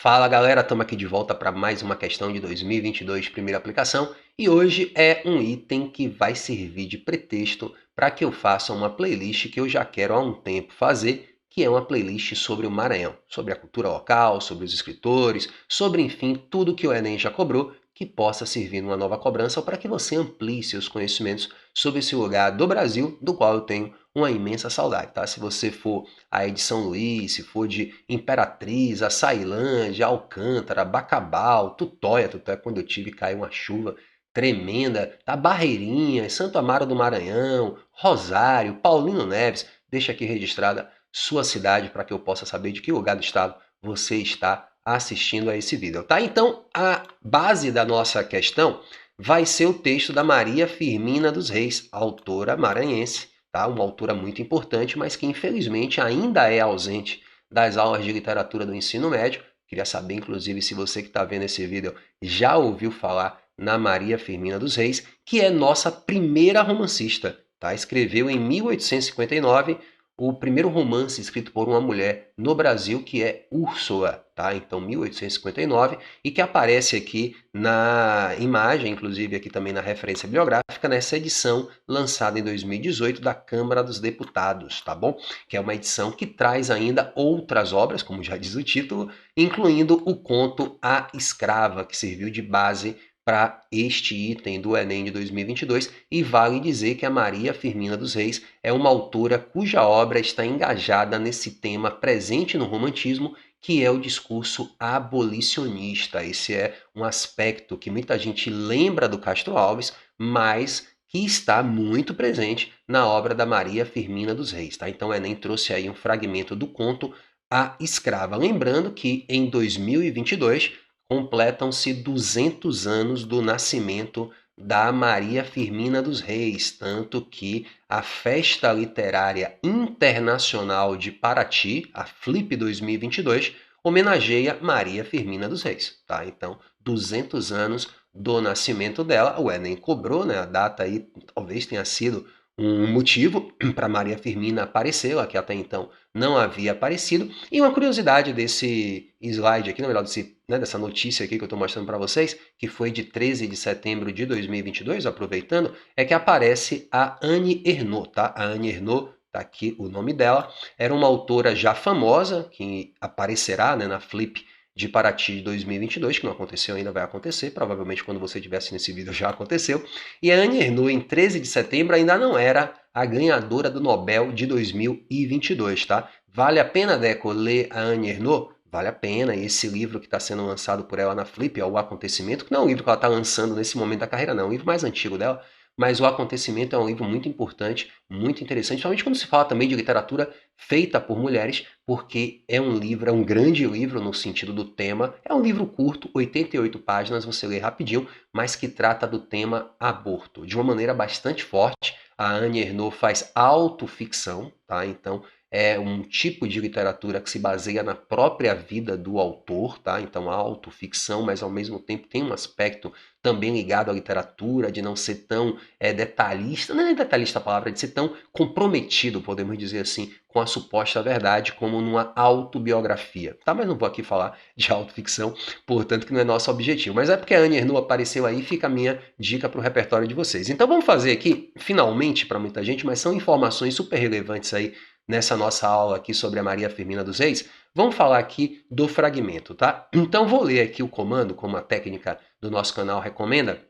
Fala galera, estamos aqui de volta para mais uma questão de 2022, primeira aplicação, e hoje é um item que vai servir de pretexto para que eu faça uma playlist que eu já quero há um tempo fazer, que é uma playlist sobre o Maranhão, sobre a cultura local, sobre os escritores, sobre enfim tudo que o Enem já cobrou, que possa servir numa nova cobrança ou para que você amplie seus conhecimentos sobre esse lugar do Brasil, do qual eu tenho uma imensa saudade, tá? Se você for aí de São Luís, se for de Imperatriz, Açailândia, Alcântara, Bacabal, Tutóia, quando eu tive caiu uma chuva tremenda, tá? Barreirinhas, Santo Amaro do Maranhão, Rosário, Paulino Neves, deixa aqui registrada sua cidade para que eu possa saber de que lugar do estado você está assistindo a esse vídeo, tá? Então, a base da nossa questão vai ser o texto da Maria Firmina dos Reis, autora maranhense, tá? Uma autora muito importante, mas que infelizmente ainda é ausente das aulas de literatura do ensino médio. Queria saber, inclusive, se você que está vendo esse vídeo já ouviu falar na Maria Firmina dos Reis, que é nossa primeira romancista, tá? Escreveu em 1859 o primeiro romance escrito por uma mulher no Brasil, que é Úrsula, tá? Então, 1859, e que aparece aqui na imagem, inclusive aqui também na referência bibliográfica, nessa edição lançada em 2018 da Câmara dos Deputados, tá bom? Que é uma edição que traz ainda outras obras, como já diz o título, incluindo o conto A Escrava, que serviu de base para este item do Enem de 2022, e vale dizer que a Maria Firmina dos Reis é uma autora cuja obra está engajada nesse tema presente no romantismo, que é o discurso abolicionista. Esse é um aspecto que muita gente lembra do Castro Alves, mas que está muito presente na obra da Maria Firmina dos Reis, tá? Então o Enem trouxe aí um fragmento do conto A Escrava. Lembrando que em 2022 completam-se 200 anos do nascimento da Maria Firmina dos Reis, tanto que a Festa Literária Internacional de Paraty, a Flip 2022, homenageia Maria Firmina dos Reis, tá? Então, 200 anos do nascimento dela, o Enem cobrou, né? A data aí talvez tenha sido um motivo para Maria Firmina aparecer, ela que até então não havia aparecido. E uma curiosidade desse slide aqui, na verdade, dessa notícia aqui que eu estou mostrando para vocês, que foi de 13 de setembro de 2022, aproveitando, é que aparece a Anne Ernaux, tá? A Anne Ernaux, tá aqui o nome dela, era uma autora já famosa, que aparecerá, né, na Flip de Paraty de 2022, que não aconteceu ainda, vai acontecer, provavelmente quando você estivesse nesse vídeo já aconteceu, e a Anne Ernaux, em 13 de setembro, ainda não era a ganhadora do Nobel de 2022, tá? Vale a pena, Deco, ler a Anne Ernaux? Vale a pena, e esse livro que está sendo lançado por ela na Flip, é O Acontecimento, que não é um livro que ela está lançando nesse momento da carreira, não, é um livro mais antigo dela, mas O Acontecimento é um livro muito importante, muito interessante, principalmente quando se fala também de literatura feita por mulheres, porque é um livro, é um grande livro no sentido do tema, é um livro curto, 88 páginas, você lê rapidinho, mas que trata do tema aborto, de uma maneira bastante forte. A Anne Ernaux faz autoficção, tá? Então, é um tipo de literatura que se baseia na própria vida do autor, tá? Então, a autoficção, mas ao mesmo tempo tem um aspecto também ligado à literatura, de não ser tão detalhista, não é detalhista a palavra, de ser tão comprometido, podemos dizer assim, com a suposta verdade, como numa autobiografia, tá? Mas não vou aqui falar de autoficção, portanto que não é nosso objetivo. Mas é porque a Anne Ernaux apareceu aí, fica a minha dica para o repertório de vocês. Então vamos fazer aqui, finalmente, para muita gente, mas são informações super relevantes aí nessa nossa aula aqui sobre a Maria Firmina dos Reis, vamos falar aqui do fragmento, tá? Então vou ler aqui o comando, como a técnica do nosso canal recomenda,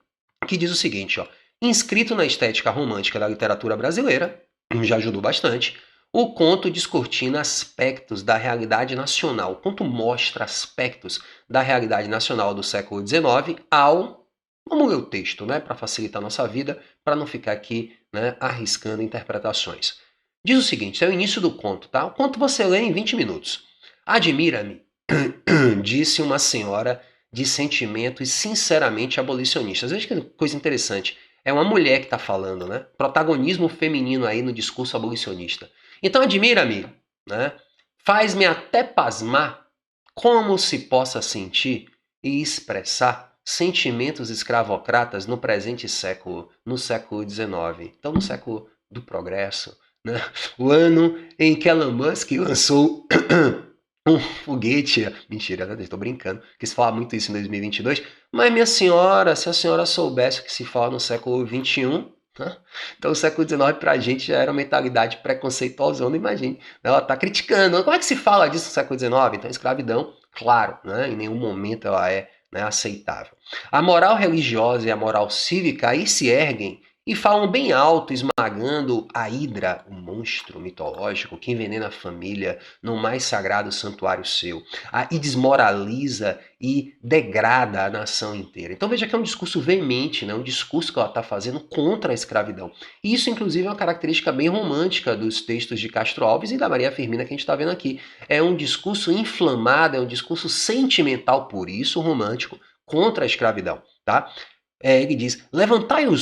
que diz o seguinte, ó: inscrito na estética romântica da literatura brasileira, já ajudou bastante, o conto descortina aspectos da realidade nacional, o conto mostra aspectos da realidade nacional do século XIX ao... Vamos ler o texto, né, para facilitar a nossa vida, para não ficar aqui, né, arriscando interpretações. Diz o seguinte, é o início do conto, tá? O conto você lê em 20 minutos. Admira-me, disse uma senhora de sentimentos sinceramente abolicionistas. Veja que coisa interessante. É uma mulher que está falando, né? Protagonismo feminino aí no discurso abolicionista. Então admira-me, né? Faz-me até pasmar como se possa sentir e expressar sentimentos escravocratas no presente século, no século XIX. Então, no século do progresso, né? O ano em que Elon Musk lançou um foguete. Mentira, né? Estou brincando, que se fala muito isso em 2022. Mas, minha senhora, se a senhora soubesse o que se fala no século XXI, né? Então o século XIX para a gente já era uma mentalidade preconceituosa, não imagine. Ela está criticando. Como é que se fala disso no século XIX? Então, escravidão, claro, né? Em nenhum momento ela é, né, aceitável. A moral religiosa e a moral cívica aí se erguem e falam bem alto, esmagando a Hidra, o monstro mitológico que envenena a família no mais sagrado santuário seu, e desmoraliza e degrada a nação inteira. Então veja que é um discurso veemente, né? Um discurso que ela está fazendo contra a escravidão. E isso, inclusive, é uma característica bem romântica dos textos de Castro Alves e da Maria Firmina que a gente está vendo aqui. É um discurso inflamado, é um discurso sentimental, por isso romântico, contra a escravidão, tá? Ele diz,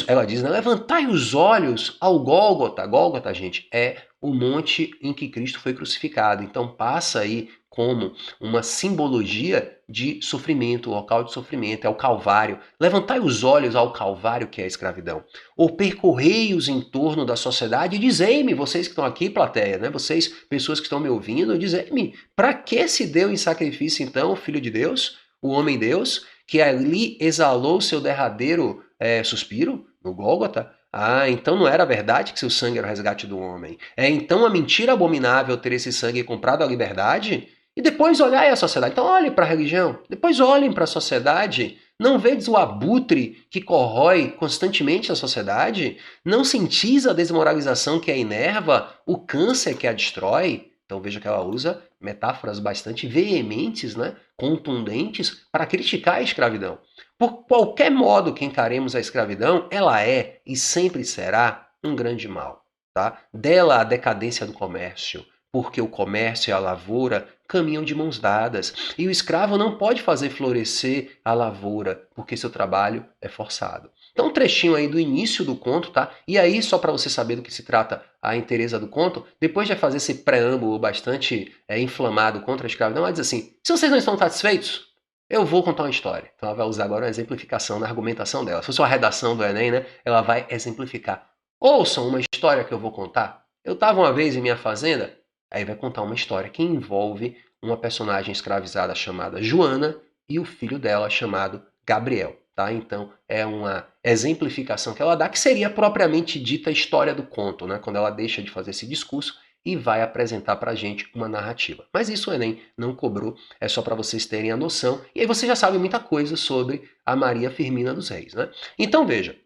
ela diz, né, levantai os olhos ao Gólgota. Gólgota, gente, é o monte em que Cristo foi crucificado. Então passa aí como uma simbologia de sofrimento, local de sofrimento, é o Calvário. Levantai os olhos ao Calvário, que é a escravidão. Ou percorrei-os em torno da sociedade e dizei-me, vocês que estão aqui, plateia, né, vocês, pessoas que estão me ouvindo, dizei-me, para que se deu em sacrifício então o Filho de Deus, o homem-Deus, que ali exalou seu derradeiro suspiro, no Gólgota? Ah, então não era verdade que seu sangue era o resgate do homem. É então a mentira abominável ter esse sangue comprado a liberdade? E depois olhai a sociedade. Então olhem para a religião, depois olhem para a sociedade. Não vedes o abutre que corrói constantemente a sociedade? Não sentis a desmoralização que a inerva, o câncer que a destrói? Então veja que ela usa metáforas bastante veementes, né, contundentes, para criticar a escravidão. Por qualquer modo que encaremos a escravidão, ela é e sempre será um grande mal. Tá? Dela a decadência do comércio, porque o comércio e a lavoura caminham de mãos dadas, e o escravo não pode fazer florescer a lavoura, porque seu trabalho é forçado. Então, um trechinho aí do início do conto, tá? E aí, só para você saber do que se trata a inteireza do conto, depois de fazer esse preâmbulo bastante inflamado contra a escravidão, ela diz assim: se vocês não estão satisfeitos, eu vou contar uma história. Então ela vai usar agora uma exemplificação na argumentação dela. Se fosse uma redação do Enem, né, ela vai exemplificar. Ouçam uma história que eu vou contar. Eu estava uma vez em minha fazenda, aí vai contar uma história que envolve uma personagem escravizada chamada Joana e o filho dela chamado Gabriel. Tá? Então é uma exemplificação que ela dá, que seria propriamente dita a história do conto, né? Quando ela deixa de fazer esse discurso e vai apresentar para a gente uma narrativa. Mas isso o Enem não cobrou, é só para vocês terem a noção. E aí você já sabe muita coisa sobre a Maria Firmina dos Reis. Né? Então veja,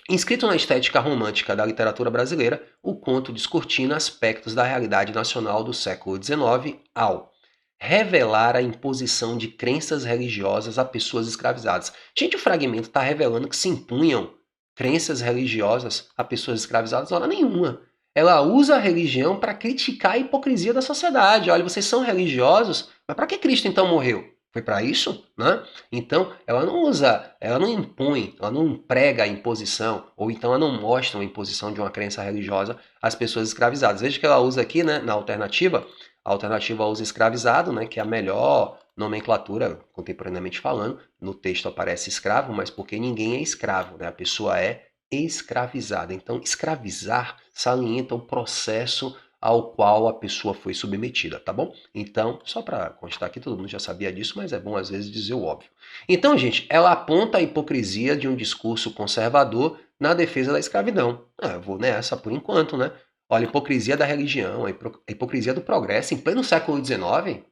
inscrito na estética romântica da literatura brasileira, o conto descortina aspectos da realidade nacional do século XIX ao revelar a imposição de crenças religiosas a pessoas escravizadas. Gente, o fragmento está revelando que se impunham crenças religiosas a pessoas escravizadas? Hora nenhuma. Ela usa a religião para criticar a hipocrisia da sociedade. Olha, vocês são religiosos, mas para que Cristo então morreu? Foi para isso, né? Então, ela não usa, ela não impõe, ela não prega a imposição, ou então ela não mostra uma imposição de uma crença religiosa às pessoas escravizadas. Veja que ela usa aqui, né, na alternativa, a alternativa usa escravizado, né, que é a melhor nomenclatura, contemporaneamente falando. No texto aparece escravo, mas porque ninguém é escravo, né? A pessoa é escravizada. Então, escravizar salienta o processo ao qual a pessoa foi submetida, tá bom? Então, só para constar aqui, todo mundo já sabia disso, mas é bom às vezes dizer o óbvio. Então, gente, ela aponta a hipocrisia de um discurso conservador na defesa da escravidão. Eu vou nessa por enquanto, né? Olha, a hipocrisia da religião, a hipocrisia do progresso em pleno século XIX.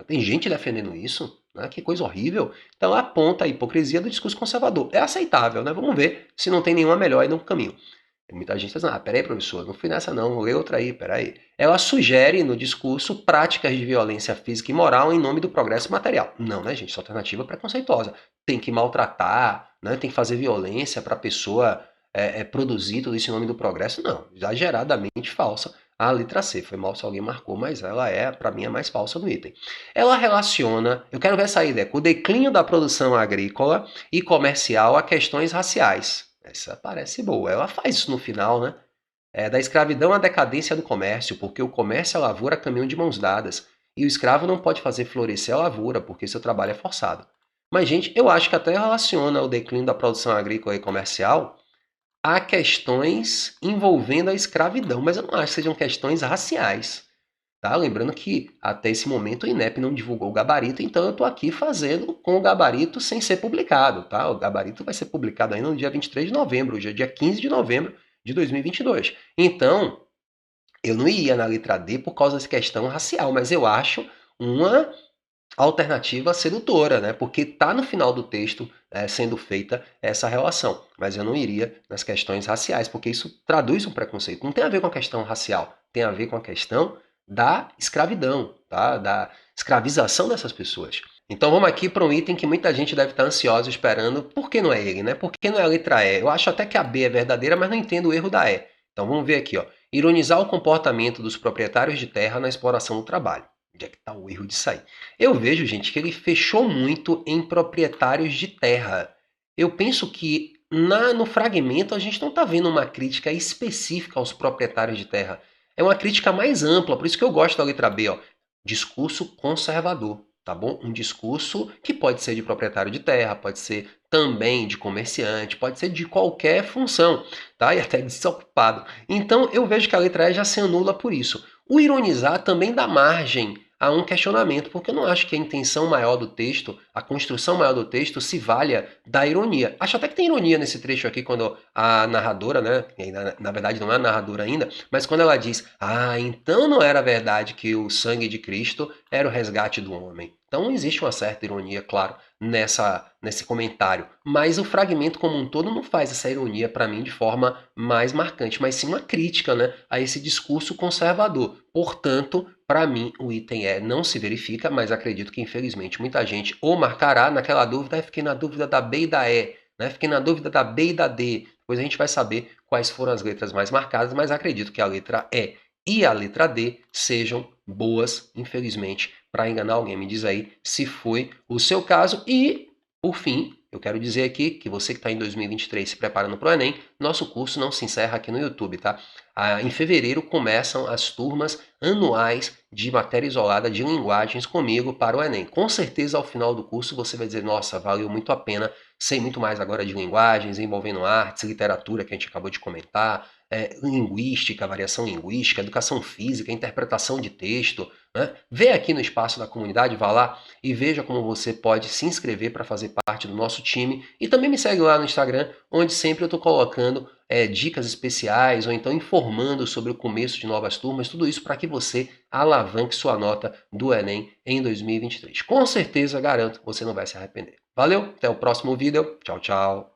Tem gente defendendo isso, né? Que coisa horrível. Então ela aponta a hipocrisia do discurso conservador. É aceitável, né? Vamos ver se não tem nenhuma melhor aí no caminho. Tem muita gente dizendo, peraí, professor, não fui nessa não, lê outra aí, peraí. Ela sugere no discurso práticas de violência física e moral em nome do progresso material. Não, né, gente? Essa alternativa é preconceituosa. Tem que maltratar, né? Tem que fazer violência para a pessoa produzir tudo isso em nome do progresso. Não, exageradamente falsa. A letra C, foi mal se alguém marcou, mas ela é, para mim, a mais falsa do item. Ela relaciona, eu quero ver essa ideia, com o declínio da produção agrícola e comercial a questões raciais. Essa parece boa. Ela faz isso no final, né? Da escravidão à decadência do comércio, porque o comércio e a lavoura caminham de mãos dadas. E o escravo não pode fazer florescer a lavoura, porque seu trabalho é forçado. Mas, gente, eu acho que até relaciona o declínio da produção agrícola e comercial a questões envolvendo a escravidão, mas eu não acho que sejam questões raciais. tá? Lembrando que até esse momento o INEP não divulgou o gabarito, então eu estou aqui fazendo com o gabarito sem ser publicado, tá? O gabarito vai ser publicado ainda no dia 23 de novembro, hoje é dia 15 de novembro de 2022. Então, eu não iria na letra D por causa dessa questão racial, mas eu acho uma alternativa sedutora, né? Porque está no final do texto sendo feita essa relação. Mas eu não iria nas questões raciais, porque isso traduz um preconceito. Não tem a ver com a questão racial, tem a ver com a questão da escravidão, tá? Da escravização dessas pessoas. Então vamos aqui para um item que muita gente deve estar ansiosa esperando. Por que não é ele, né? Por que não é a letra E? Eu acho até que a B é verdadeira, mas não entendo o erro da E. Então vamos ver aqui, ó. Ironizar o comportamento dos proprietários de terra na exploração do trabalho. Onde é que está o erro disso aí? Eu vejo, gente, que ele fechou muito em proprietários de terra. Eu penso que no fragmento a gente não está vendo uma crítica específica aos proprietários de terra. É uma crítica mais ampla, por isso que eu gosto da letra B, ó. Discurso conservador, tá bom? Um discurso que pode ser de proprietário de terra, pode ser também de comerciante, pode ser de qualquer função, tá? E até desocupado. Então eu vejo que a letra E já se anula por isso. O ironizar também dá margem a um questionamento, porque eu não acho que a intenção maior do texto, a construção maior do texto, se valha da ironia. Acho até que tem ironia nesse trecho aqui, quando a narradora, né, na verdade não é a narradora ainda, mas quando ela diz, então não era verdade que o sangue de Cristo era o resgate do homem. Então existe uma certa ironia, claro, nesse comentário. Mas o fragmento como um todo não faz essa ironia para mim de forma mais marcante, mas sim uma crítica, né, a esse discurso conservador. Portanto, para mim, o item E não se verifica, mas acredito que infelizmente muita gente ou marcará naquela dúvida, fiquei na dúvida da B e da E, né? Fiquei na dúvida da B e da D. Depois a gente vai saber quais foram as letras mais marcadas, mas acredito que a letra E e a letra D sejam boas, infelizmente, para enganar alguém. Me diz aí se foi o seu caso. E, por fim, eu quero dizer aqui que você que está em 2023 se preparando para o Enem, nosso curso não se encerra aqui no YouTube, tá? Em fevereiro começam as turmas anuais de matéria isolada de linguagens comigo para o Enem. Com certeza, ao final do curso, você vai dizer, nossa, valeu muito a pena, sei muito mais agora de linguagens, envolvendo artes, literatura, que a gente acabou de comentar, linguística, variação linguística, educação física, interpretação de texto, né? Vê aqui no espaço da comunidade, vá lá e veja como você pode se inscrever para fazer parte do nosso time. E também me segue lá no Instagram, onde sempre eu estou colocando dicas especiais ou então informando sobre o começo de novas turmas, tudo isso para que você alavanque sua nota do Enem em 2023. Com certeza, garanto, você não vai se arrepender. Valeu, até o próximo vídeo. Tchau, tchau.